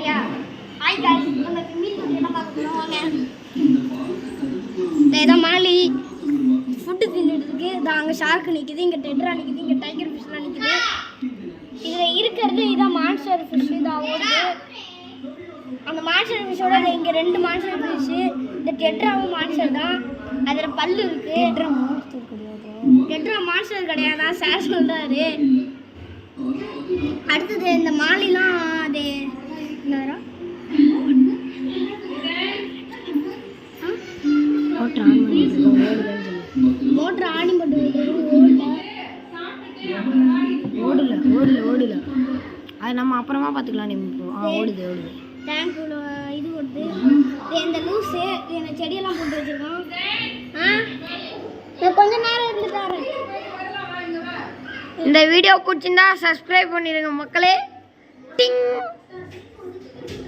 சரியா? Hi guys, நம்ம மீன் குட்டி என்ன பார்க்க போறோம் வாங்க. இதான் மாலி ஃபுட் தின்னுட்டு இருக்கு. அங்க ஷார்க் நிக்குது, இங்க டெட்ரா நிக்குது, இங்க டைகர் ஃபிஷ்லாம் நிக்குது. இதுல இருக்கிறது இதான் மான்ஸ்டர் ஃபிஷ் தான் ஓடுது. அந்த மான்ஸ்டர் ஃபிஷ்ஷோட இங்க ரெண்டு மான்ஸ்டர் ஃபிஷ். இந்த டெட்ராவும் மான்ஸ்டர் தான். அதுல பல்லு இருக்கு. டெட்ரா மான்ஸ்டர் கிடையாதா சார் சொல்றாரு. அடுத்தது இந்த மாலிலாம் அது என்னடா மோட்டர் ஆணி மட்டும் ஓடல அது நம்ம அப்புறமா பார்த்துக்கலாம். ஓடுது டேங்க்குள்ள இது ஓடுது. இந்த லூஸு இந்த செடியெல்லாம் போட்டு வச்சிருக்கோம். நான் கொஞ்ச நேரம் இருந்துட்டாரு. இந்த வீடியோ பிடிச்சிருந்தா சப்ஸ்கிரைப் பண்ணிடுங்க மக்களே. டிங்.